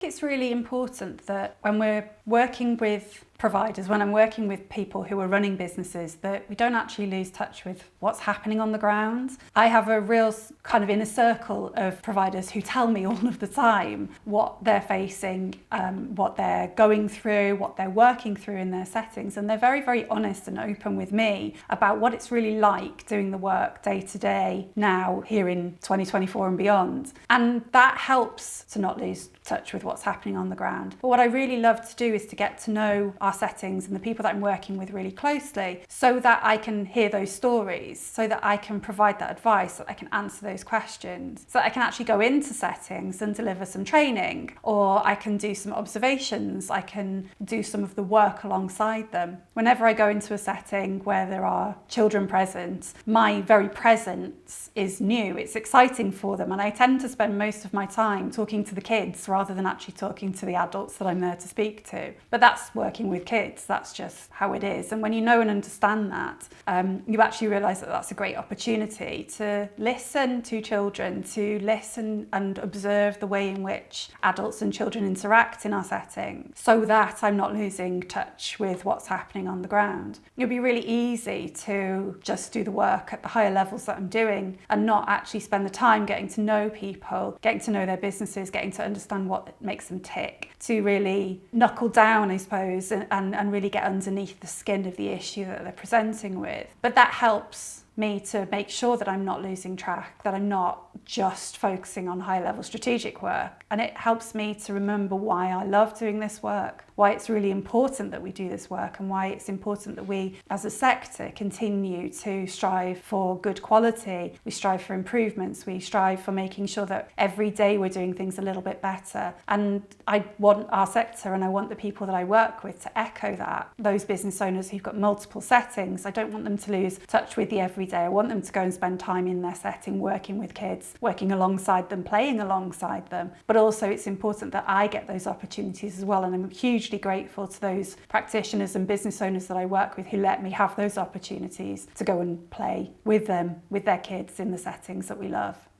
It's really important that when we're working with providers, when I'm working with people who are running businesses, that we don't actually lose touch with what's happening on the ground. I have a real kind of inner circle of providers who tell me all of the time what they're facing, what they're going through, what they're working through in their settings. And they're very, very honest and open with me about what it's really like doing the work day to day now, here in 2024 and beyond. And that helps to not lose touch with what's happening on the ground. But what I really love to do is to get to know our settings and the people that I'm working with really closely, so that I can hear those stories, so that I can provide that advice, so that I can answer those questions, so that I can actually go into settings and deliver some training, or I can do some observations, I can do some of the work alongside them. Whenever I go into a setting where there are children present, my very presence is new, it's exciting for them, and I tend to spend most of my time talking to the kids rather than actually talking to the adults that I'm there to speak to. But that's working with kids, that's just how it is. And when you know and understand that, you actually realise that that's a great opportunity to listen to children, to listen and observe the way in which adults and children interact in our setting, so that I'm not losing touch with what's happening on the ground. It'll be really easy to just do the work at the higher levels that I'm doing and not actually spend the time getting to know people, getting to know their businesses, getting to understand what makes them tick, to really knuckle down, I suppose, and really get underneath the skin of the issue that they're presenting with. But that helps me to make sure that I'm not losing track, that I'm not just focusing on high-level strategic work. And it helps me to remember why I love doing this work, why it's really important that we do this work, and why it's important that we, as a sector, continue to strive for good quality. We strive for improvements. We strive for making sure that every day we're doing things a little bit better. And I want our sector, and I want the people that I work with, to echo that. Those business owners who've got multiple settings, I don't want them to lose touch with the everyday. I want them to go and spend time in their setting working with kids, working alongside them, playing alongside them. But also it's important that I get those opportunities as well, and I'm hugely grateful to those practitioners and business owners that I work with who let me have those opportunities to go and play with them, with their kids, in the settings that we love.